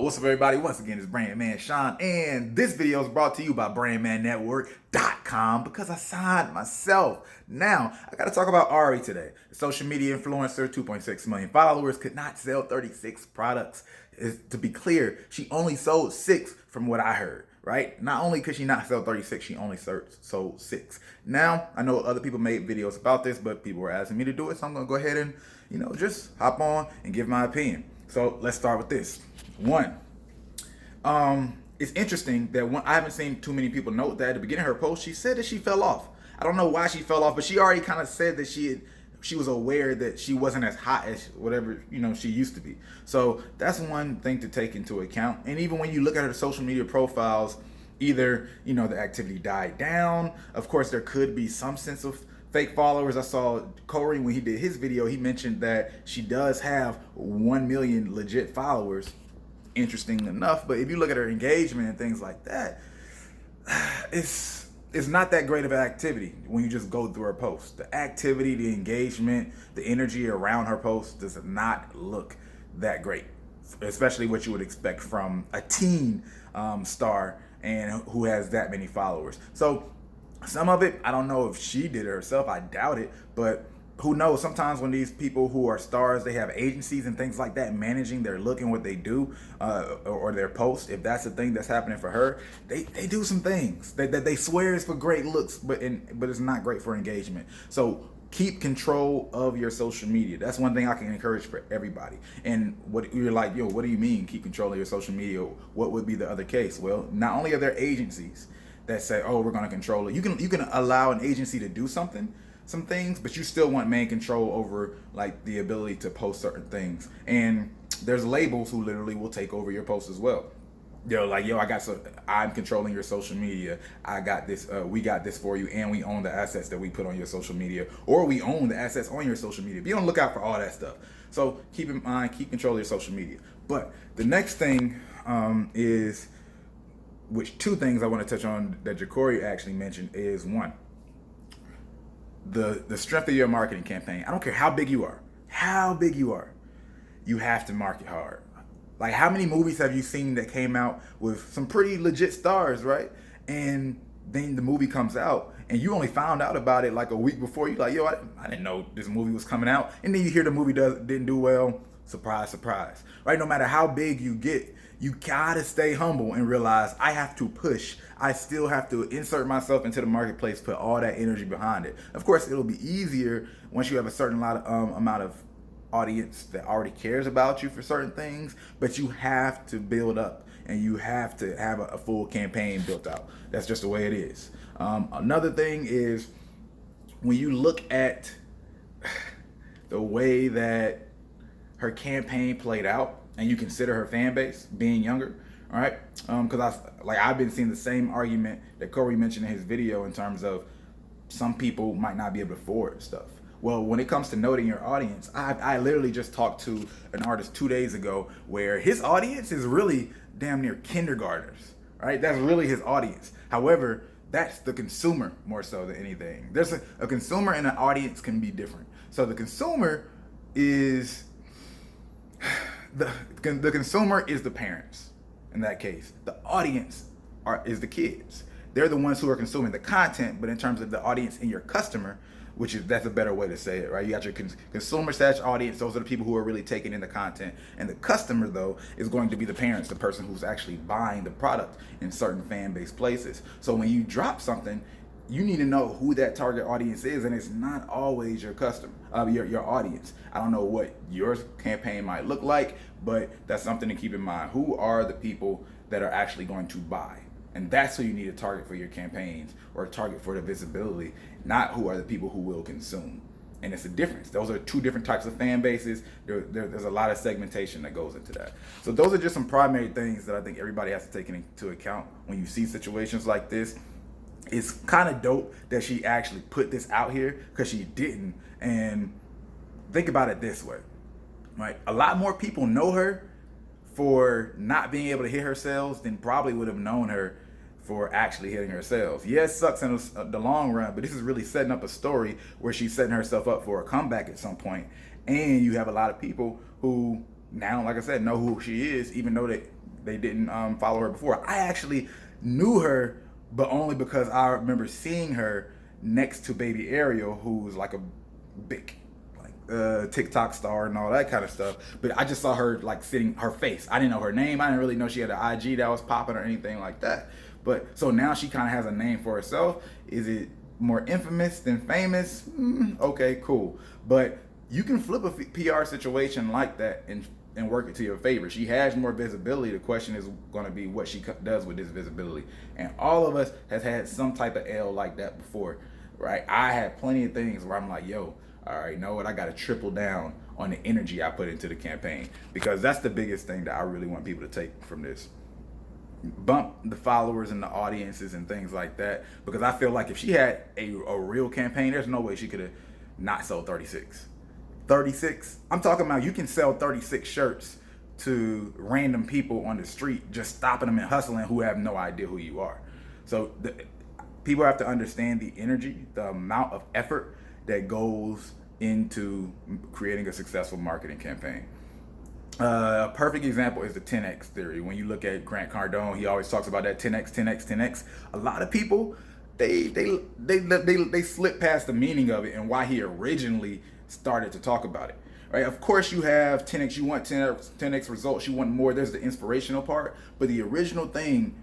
What's up, everybody? Once again, it's Brand Man Sean, and this video is brought to you by BrandManNetwork.com because I signed myself. Now, I got to talk about Arii today. The social media influencer, 2.6 million followers, could not sell 36 products. To be clear, she only sold 6 from what I heard, right? Not only could she not sell 36, she only sold 6. Now, I know other people made videos about this, but people were asking me to do it, so I'm going to go ahead and, just hop on and give my opinion. So let's start with this. One, it's interesting that I haven't seen too many people note that at the beginning of her post, she said that she fell off. I don't know why she fell off, but she already kind of said that she was aware that she wasn't as hot as whatever, she used to be. So that's one thing to take into account. And even when you look at her social media profiles, either, the activity died down. Of course, there could be some sense of fake followers. I saw Arii, when he did his video, he mentioned that she does have 1 million legit followers. Interesting enough, but if you look at her engagement and things like that, it's not that great of an activity when you just go through her posts. The activity, the engagement, the energy around her posts does not look that great, especially what you would expect from a teen star and who has that many followers. So some of it, I don't know if she did it herself. I doubt it, but who knows? Sometimes when these people who are stars, they have agencies and things like that managing their look and what they do or their post. If that's the thing that's happening for her, they do some things that they swear is for great looks, but it's not great for engagement. So keep control of your social media. That's one thing I can encourage for everybody. And what you're like, what do you mean keep control of your social media? What would be the other case? Well, not only are there agencies that say, oh, we're going to control it. You can allow an agency to do some things, but you still want main control over like the ability to post certain things. And there's labels who literally will take over your post as well. They're like, I'm controlling your social media. I got this, we got this for you, and we own the assets that we put on your social media, or we own the assets on your social media. Be on the lookout for all that stuff. So keep in mind, keep control of your social media. But the next thing is, which two things I want to touch on that Arii actually mentioned is one, the strength of your marketing campaign. I don't care how big you are, you have to market hard. Like, how many movies have you seen that came out with some pretty legit stars, right? And then the movie comes out and you only found out about it like a week before. You're like, I didn't know this movie was coming out. And then you hear the movie didn't do well. Surprise, surprise, right? No matter how big you get, you gotta stay humble and realize I have to push. I still have to insert myself into the marketplace, put all that energy behind it. Of course, it'll be easier once you have a certain amount of audience that already cares about you for certain things, but you have to build up and you have to have a full campaign built out. That's just the way it is. Another thing is, when you look at the way that her campaign played out, and you consider her fan base being younger, all right? Because I've been seeing the same argument that Arii mentioned in his video in terms of some people might not be able to afford stuff. Well, when it comes to noting your audience, I literally just talked to an artist 2 days ago where his audience is really damn near kindergartners, right? That's really his audience. However, that's the consumer more so than anything. There's a consumer and an audience can be different. So the consumer is the consumer is the parents in that case. The audience is the kids. They're the ones who are consuming the content, but in terms of the audience and your customer, that's a better way to say it, right? You got your consumer / audience. Those are the people who are really taking in the content. And the customer, though, is going to be the parents, the person who's actually buying the product in certain fan-based places. So when you drop something, you need to know who that target audience is, and it's not always your customer, your audience. I don't know what your campaign might look like, but that's something to keep in mind. Who are the people that are actually going to buy? And that's who you need to target for your campaigns, or target for the visibility, not who are the people who will consume. And it's a difference. Those are two different types of fan bases. There's a lot of segmentation that goes into that. So those are just some primary things that I think everybody has to take into account when you see situations like this. It's kind of dope that she actually put this out here, because she didn't. And think about it this way, right? A lot more people know her for not being able to hit her sales than probably would have known her for actually hitting her sales. Yes, it sucks in the long run, but this is really setting up a story where she's setting herself up for a comeback at some point. And you have a lot of people who now, like I said, know who she is, even though that they didn't follow her before. I actually knew her, but only because I remember seeing her next to baby Ariel, who's like a big TikTok star and all that kind of stuff. But I just saw her like sitting, her face. I didn't know her name. I didn't really know she had an IG that was popping or anything like that. But so now she kind of has a name for herself. Is it more infamous than famous? Okay, cool. But you can flip a PR situation like that and work it to your favor. She has more visibility. The question is going to be what she does with this visibility. And all of us has had some type of L like that before, right? I had plenty of things where I'm like, yo, all right, you know what? I got to triple down on the energy I put into the campaign, because that's the biggest thing that I really want people to take from this. Bump the followers and the audiences and things like that, because I feel like if she had a real campaign, there's no way she could have not sold 36. I'm talking about you can sell 36 shirts to random people on the street, just stopping them and hustling, who have no idea who you are. So people have to understand the energy, the amount of effort that goes into creating a successful marketing campaign. A perfect example is the 10x theory. When you look at Grant Cardone, he always talks about that 10x. A lot of people they slip past the meaning of it and why he originally started to talk about it. Right? Of course, you have 10x. You want 10x results. You want more. There's the inspirational part, but the original thing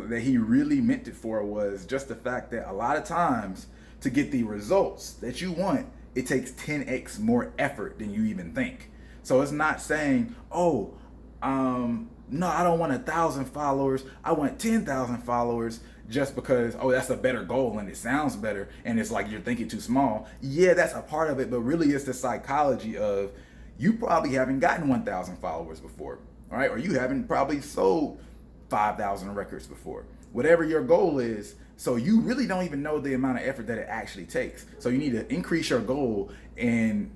that he really meant it for was just the fact that a lot of times to get the results that you want, it takes 10x more effort than you even think. So it's not saying, no, I don't want 1,000 followers. I want 10,000 followers, just because, that's a better goal and it sounds better. And it's like you're thinking too small. Yeah, that's a part of it. But really it's the psychology of you probably haven't gotten 1,000 followers before. All right. Or you haven't probably sold 5,000 records before. Whatever your goal is. So you really don't even know the amount of effort that it actually takes. So you need to increase your goal and,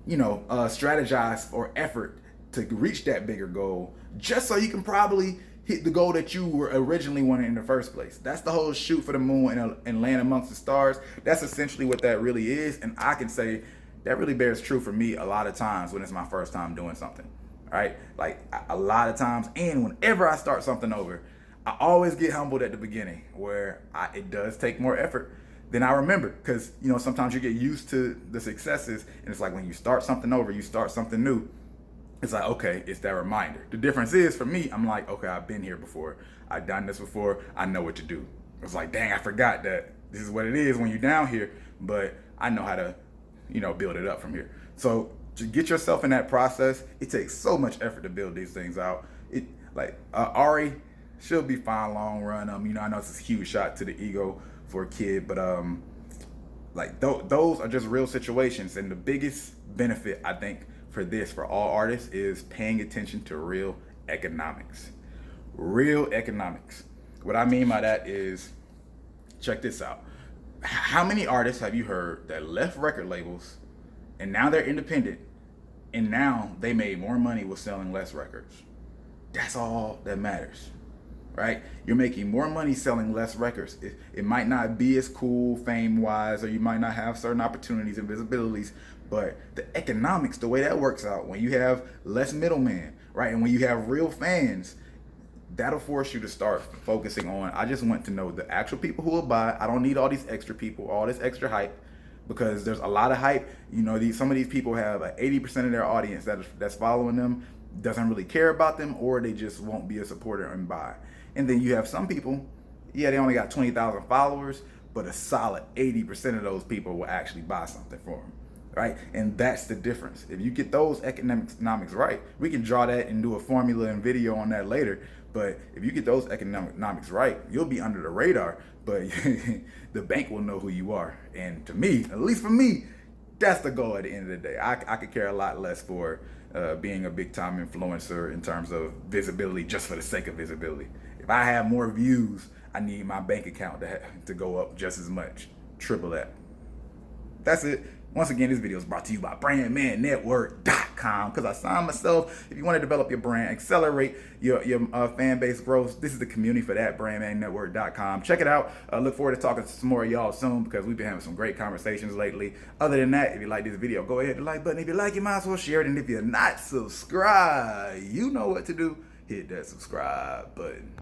strategize for effort to reach that bigger goal, just so you can probably hit the goal that you were originally wanting in the first place. That's the whole shoot for the moon and land amongst the stars. That's essentially what that really is. And I can say that really bears true for me a lot of times when it's my first time doing something, right? Like a lot of times, and whenever I start something over, I always get humbled at the beginning, where it does take more effort than I remember. Because, sometimes you get used to the successes, and it's like when you start something over, you start something new, it's like, okay, it's that reminder. The difference is, for me, I'm like, okay, I've been here before. I've done this before. I know what to do. It's like, dang, I forgot that this is what it is when you're down here, but I know how to, build it up from here. So to get yourself in that process, it takes so much effort to build these things out. Arii, she'll be fine long run. I know it's a huge shot to the ego for a kid, but those are just real situations. And the biggest benefit, I think, for all artists is paying attention to real economics. Real economics. What I mean by that is, check this out. How many artists have you heard that left record labels and now they're independent and now they made more money with selling less records? That's all that matters, right? You're making more money selling less records. It might not be as cool fame-wise, or you might not have certain opportunities and visibilities, but the economics, the way that works out, when you have less middleman, right, and when you have real fans, that'll force you to start focusing on, I just want to know the actual people who will buy. I don't need all these extra people, all this extra hype, because there's a lot of hype. Some of these people have 80% of their audience that's following them doesn't really care about them, or they just won't be a supporter and buy. And then you have some people, they only got 20,000 followers, but a solid 80% of those people will actually buy something for them, right? And that's the difference. If you get those economics right, we can draw that and do a formula and video on that later. But if you get those economics right, you'll be under the radar, but the bank will know who you are. And to me, at least for me, that's the goal at the end of the day. I could care a lot less for being a big time influencer in terms of visibility just for the sake of visibility. If I have more views, I need my bank account to go up just as much, triple that. That's it. Once again, this video is brought to you by BrandmanNetwork.com, because I signed myself. If you want to develop your brand, accelerate your fan base growth, this is the community for that, BrandmanNetwork.com. Check it out. Look forward to talking to some more of y'all soon, because we've been having some great conversations lately. Other than that, if you like this video, go ahead and like button. If you like it, might as well share it. And if you're not subscribed, you know what to do. Hit that subscribe button.